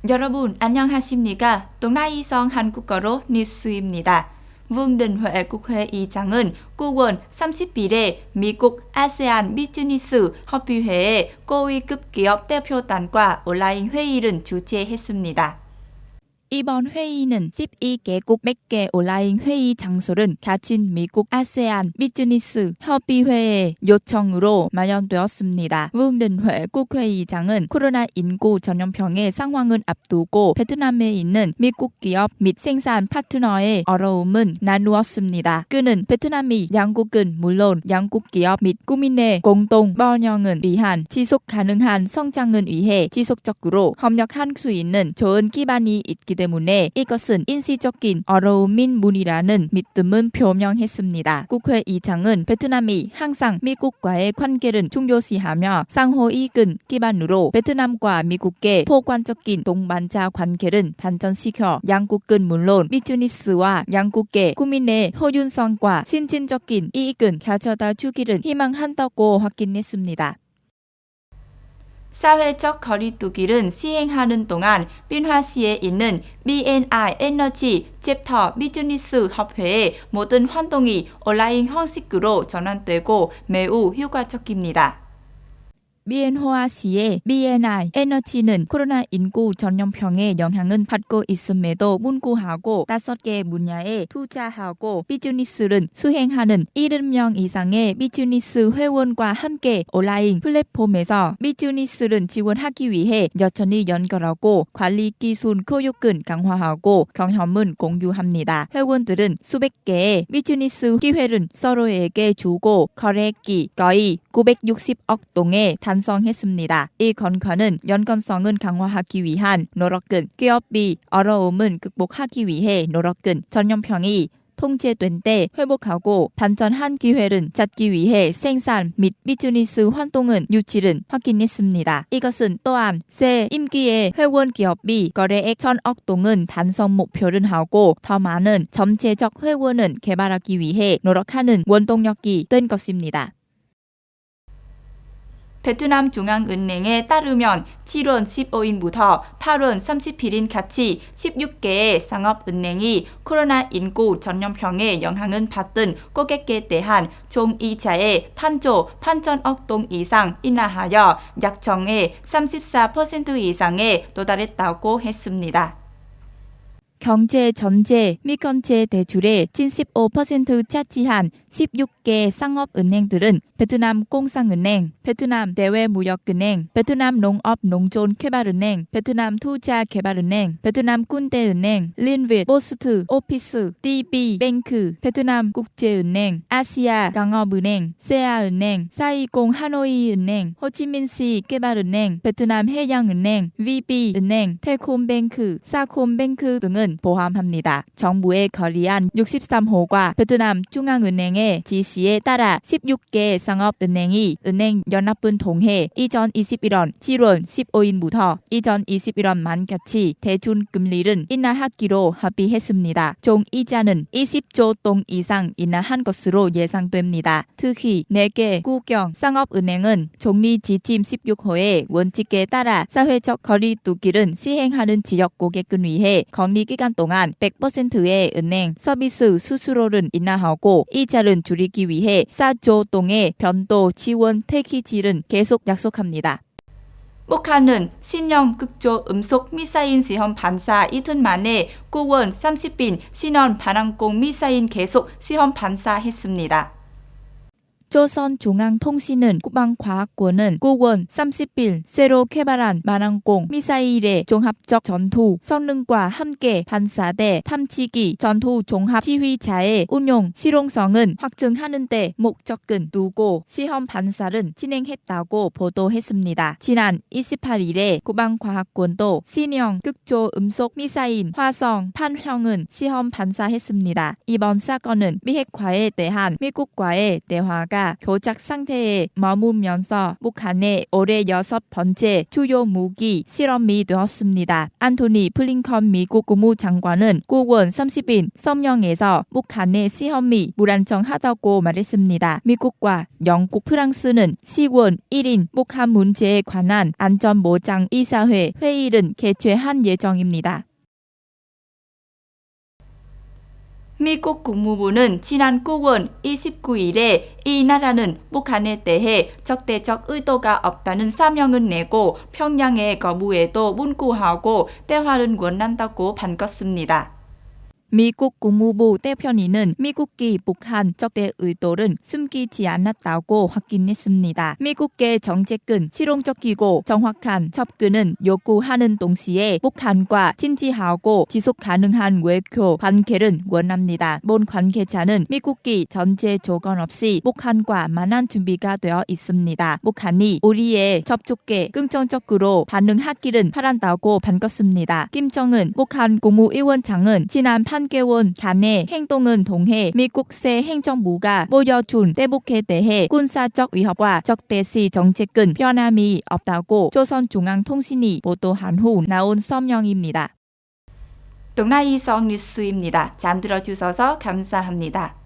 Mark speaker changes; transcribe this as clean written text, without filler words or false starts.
Speaker 1: 여러분 안녕하십니까? 동나이성 한국어로 뉴스입니다. vương đình Huệ 국회의장은 9월 30일에 미국 아세안 비즈니스 협의회의 고위급 기업 대표단과 온라인 회의를 주재했습니다. 이번 회의는 12개국 100개 온라인 회의 장소를 가진 미국 아세안 비즈니스 협의회의 요청으로 마련되었습니다. vương đình Huệ 국회의장은 코로나19 전염병의 상황을 앞두고 베트남에 있는 미국 기업 및 생산 파트너의 어려움을 나누었습니다. 그는 베트남이 양국은 물론 양국 기업 및 국민의 공동 번영을 위한 지속 가능한 성장을 위해 지속적으로 협력할 수 있는 좋은 기반이 있기 때문에 이것은 인시적인 어려움인 문이라는 믿음을 표명했습니다. 국회의장은 베트남이 항상 미국과의 관계를 중요시하며 상호 이익을 기반으로 베트남과 미국의 포괄적인 동반자 관계를 발전시켜 양국은 물론 비즈니스와 양국의 국민의 효율성과 신진적인 이익을 가져다 주기를 희망한다고 확인했습니다. 사회적 거리두기를 시행하는 동안 빈화시에 있는 BNI 에너지 챕터 비즈니스 협회의 모든 활동이 온라인 형식으로 전환되고 매우 효과적입니다. 비엔화시의 BNI 에너지는 코로나19 전염병의 영향을 받고 있음에도 불구하고 5개 분야에 투자하고 비즈니스를 수행하는 70명 이상의 비즈니스 회원과 함께 온라인 플랫폼에서 비즈니스를 지원하기 위해 여전히 연결하고 관리 기술 교육을 강화하고 경험을 공유합니다. 회원들은 수백 개의 비즈니스 기회를 서로에게 주고 거래액이 거의 960억 동에 달성했습니다. 이 건과는 연관성을 강화하기 위한 노력은 기업이 어려움을 극복하기 위해 노력은 전염병이 통제된 때 회복하고 반전한 기회를 찾기 위해 생산 및 비즈니스 활동은 유치를 확인했습니다. 이것은 또한 새 임기의 회원 기업이 거래액 1,000억 동을 달성 목표를 하고 더 많은 점체적 회원을 개발하기 위해 노력하는 원동력이 된 것입니다. 베트남 중앙은행에 따르면 7월 15일부터 8월 30일까지 16개의 상업은행이 코로나19 전염병의 영향을 받은 고객에 대한 총이자의 8조 8천억 동 이상 인하하여 약정의 34% 이상에 도달했다고 했습니다. 경제 전제 미건체 대출의 75% 차지한 16개 상업은행들은 베트남 공상은행, 베트남 대외무역은행, 베트남 농업농촌개발은행, 베트남 투자개발은행, 베트남 군대은행, 린윗 포스트 오피스, DB뱅크, 베트남 국제은행, 아시아 강업은행, 세아은행, 사이공 하노이은행, 호치민시 개발은행, 베트남 해양은행, VB은행, 태콤뱅크, 사콤뱅크 등은 포함합니다. 정부의 거리한 63호과 베트남 중앙은행의 지시에 따라 16개 상업은행이 은행연합을 통해 2021년 7월 15일부터 2021년 말까지 대출금리를 인하하기로 합의했습니다. 총이자는 20조 동 이상 인하한 것으로 예상됩니다. 특히 4개 국영 상업은행은 총리 지침 16호의 원칙에 따라 사회적 거리두기를 시행하는 지역 고객을 위해 기간 동안 100%의 은행 서비스 수수료를 인하하고 이자를 줄이기 위해 4조 동의 변도 지원 패키지를 계속 약속합니다. 북한은 신형 극조 음속 미사일 시험 발사 이틀 만에 9월 30일 신형 반항공 미사일 계속 시험 발사했습니다. 조선중앙통신은 국방과학원은 9월 30일 새로 개발한 반항공 미사일의 종합적 전투 성능과 함께 반사대 탐지기 전투 종합 지휘자의 운용 실용성은 확증하는 데 목적을 두고 시험 발사를 진행했다고 보도했습니다. 지난 28일에 국방과학원도 신형 극조 음속 미사일 화성 8형은 시험 발사했습니다. 이번 사건은 미핵화에 대한 미국과의 대화가 무기가 교착 상태에 머물면서 북한의 올해 6번째 주요 무기 실험이 되었습니다. 안토니 블링컨 미국 국무장관은 9월 30일 성명에서 북한의 시험이 불안정하다고 말했습니다. 미국과 영국, 프랑스는 10월 1일 북한 문제에 관한 안전보장 이사회 회의를 개최한 예정입니다. 미국 국무부는 지난 9월 29일에 이 나라는 북한에 대해 적대적 의도가 없다는 사명을 내고 평양의 거부에도 문구하고 대화를 원한다고 밝혔습니다. 미국 국무부 대변인은 미국이 북한 적대 의도를 숨기지 않았다고 확인했습니다. 미국의 정책은 실용적이고 정확한 접근은 요구하는 동시에 북한과 진지하고 지속 가능한 외교 관계를 원합니다. 본 관계자는 미국이 전제 조건 없이 북한과 만난 준비가 되어 있습니다. 북한이 우리의 접촉에 긍정적으로 반응하기를 바란다고 밝혔습니다. 김정은 북한 국무위원장은 지난 8개월간의 행동을 통해 미국 새 행정부가 보여준 대북에 대해 군사적 위협과 적대시 정책은 변함이 없다고 조선중앙통신이 보도한 후 나온 성명입니다. 동나이성 뉴스입니다. 잠들어 주셔서 감사합니다.